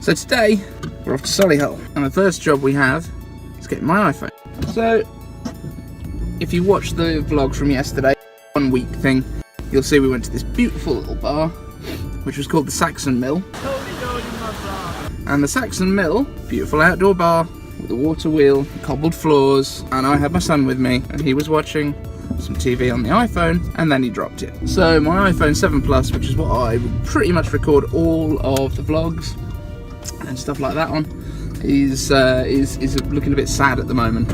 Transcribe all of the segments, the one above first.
So today, we're off to Solihull, and the first job we have is getting my iPhone. So, if you watched the vlog from yesterday, 1 week thing, you'll see we went to this beautiful little bar, which was called the Saxon Mill. And the Saxon Mill, beautiful outdoor bar, with a water wheel, cobbled floors, and I had my son with me, and he was watching some TV on the iPhone, and then he dropped it. So my iPhone 7 Plus, which is what I pretty much record all of the vlogs and stuff like that on, is looking a bit sad at the moment.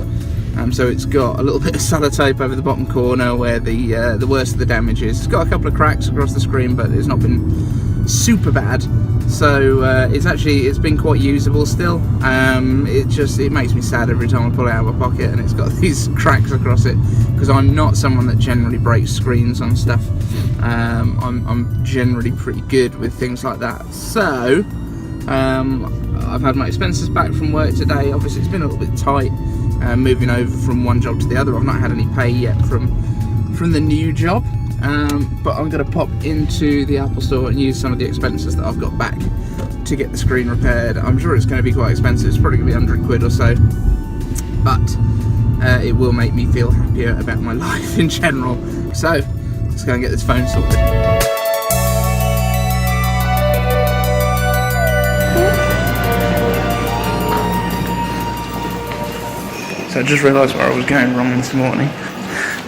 So it's got a little bit of sellotape over the bottom corner where the worst of the damage is. It's got a couple of cracks across the screen, but it's not been super bad. So it's been quite usable still. It makes me sad every time I pull it out of my pocket and it's got these cracks across it, because I'm not someone that generally breaks screens on stuff. I'm generally pretty good with things like that. So I've had my expenses back from work today. Obviously it's been a little bit tight moving over from one job to the other. I've not had any pay yet from the new job. But I'm going to pop into the Apple store and use some of the expenses that I've got back to get the screen repaired. I'm sure it's going to be quite expensive. It's probably going to be 100 quid or so, but it will make me feel happier about my life in general. So let's go and get this phone sorted. So I just realised where I was going wrong this morning.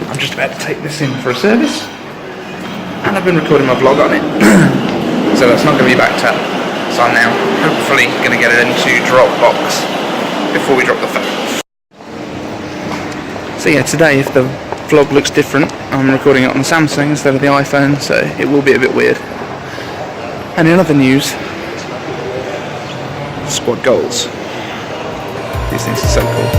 I'm just about to take this in for a service, and I've been recording my vlog on it, so that's not going to be backed up. So I'm now hopefully going to get it into Dropbox before we drop the phone. So yeah, today if the vlog looks different, I'm recording it on the Samsung instead of the iPhone, so it will be a bit weird. And in other news, squad goals. These things are so cool.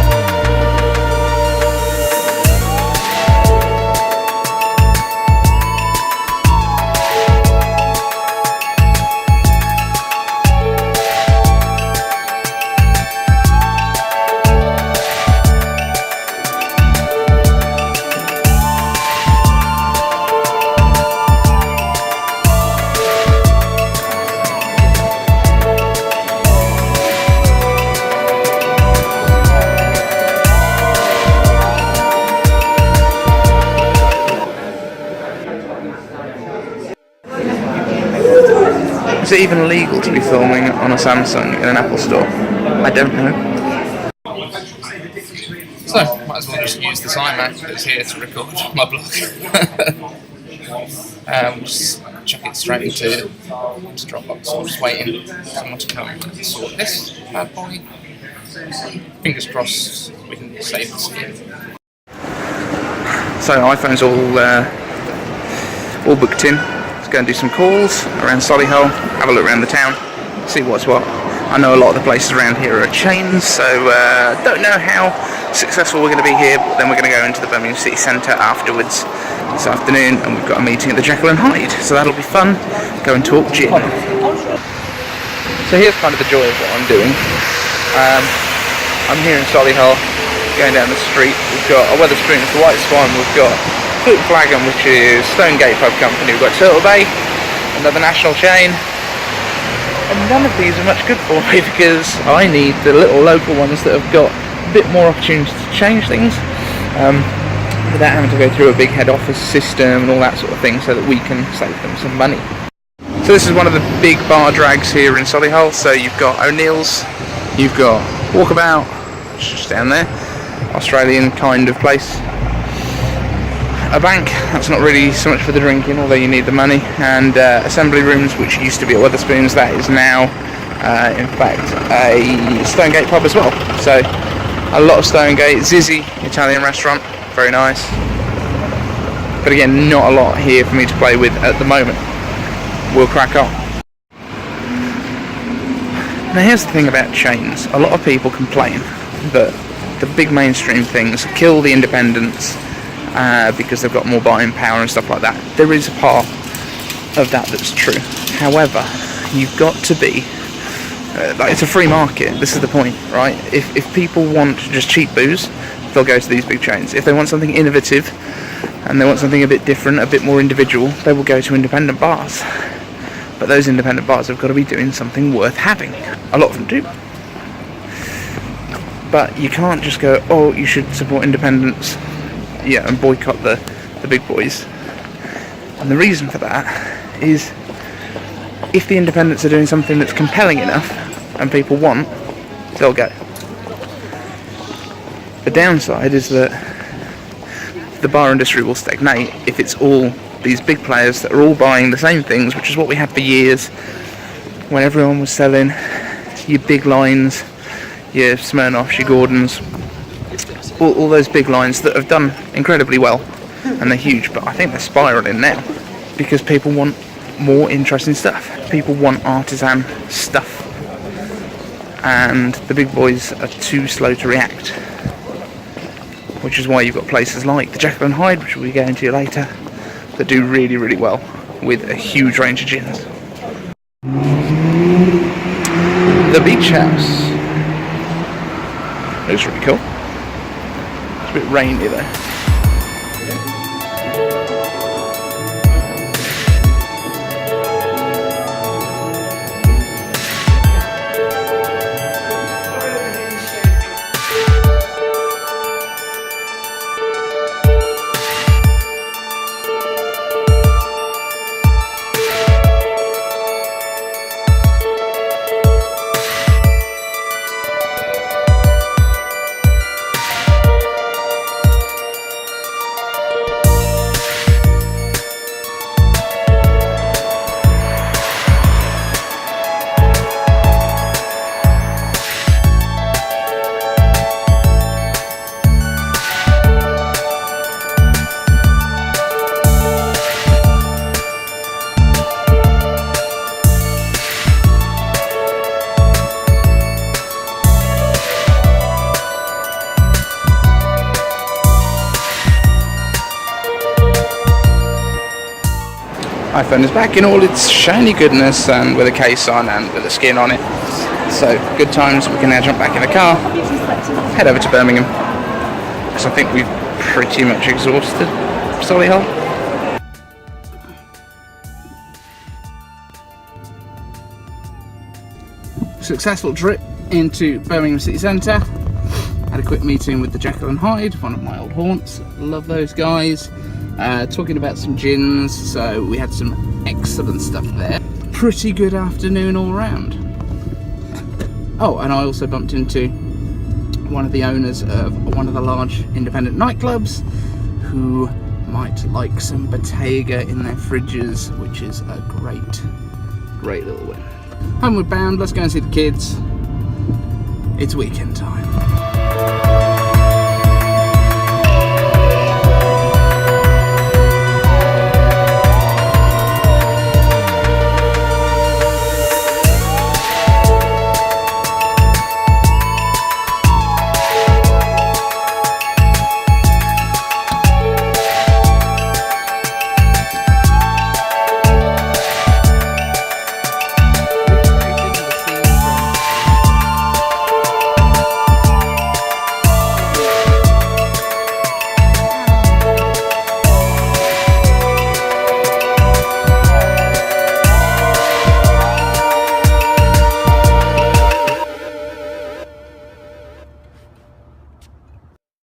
Is it even legal to be filming on a Samsung in an Apple store? I don't know. So, might as well just use this iMac that's here to record my vlog. Just chuck it straight into Dropbox. I'm just waiting for someone to come and sort this bad boy. Fingers crossed we can save this here. So, iPhone's all booked in. Go and do some calls around Solihull, have a look around the town, see what's what. I know a lot of the places around here are chains, so don't know how successful we're going to be here, but then we're going to go into the Birmingham city centre afterwards this afternoon, and we've got a meeting at the Jekyll Hyde, so that'll be fun. Go and talk gin. So here's kind of the joy of what I'm doing. I'm here in Solihull, going down the street. We've got a Wetherspoons, the White Swan, we've got Foot Flagon, which is Stonegate Pub Company. We've got Turtle Bay, another national chain, and none of these are much good for me because I need the little local ones that have got a bit more opportunity to change things without having to go through a big head office system and all that sort of thing, so that we can save them some money. So this is one of the big bar drags here in Solihull. So you've got O'Neill's, you've got Walkabout, which is just down there, Australian kind of place. A bank, that's not really so much for the drinking, although you need the money, and assembly rooms, which used to be at Wetherspoons, that is now in fact a Stonegate pub as well. So a lot of Stonegate. Zizzy, Italian restaurant, very nice, but again not a lot here for me to play with at the moment. We'll crack on. Now here's the thing about chains, a lot of people complain that the big mainstream things kill the independents because they've got more buying power and stuff like that. There is a part of that that's true. However, you've got to be like, it's a free market. This is the point, right? If people want just cheap booze, they'll go to these big chains. If they want something innovative and they want something a bit different, a bit more individual, they will go to independent bars. but those independent bars have got to be doing something worth having. A lot of them do. But you can't just go, oh, you should support independents, yeah, and boycott the big boys. And the reason for that is, if the independents are doing something that's compelling enough and people want, they'll go. The downside is that the bar industry will stagnate if it's all these big players that are all buying the same things, which is what we had for years when everyone was selling your big lines, your Smirnoffs, your Gordons, all those big lines that have done incredibly well, and they're huge, but I think they're spiralling now because people want more interesting stuff. People want artisan stuff, and the big boys are too slow to react, which is why you've got places like the Jekyll Hyde, which we'll be going to later, that do really, really well with a huge range of gins. The Beech House. Looks really cool. It's a bit rainy though. iPhone is back in all its shiny goodness and with a case on and with a skin on it. So good times. We can now jump back in the car, head over to Birmingham, because I think we've pretty much exhausted Solihull. Successful trip into Birmingham city centre. Had a quick meeting with the Jekyll Hyde, one of my old haunts. Love those guys. Talking about some gins, so we had some excellent stuff there. Pretty good afternoon all round. Oh, and I also bumped into one of the owners of one of the large independent nightclubs who might like some Bottega in their fridges, which is a great little win. Homeward bound, let's go and see the kids. It's weekend time.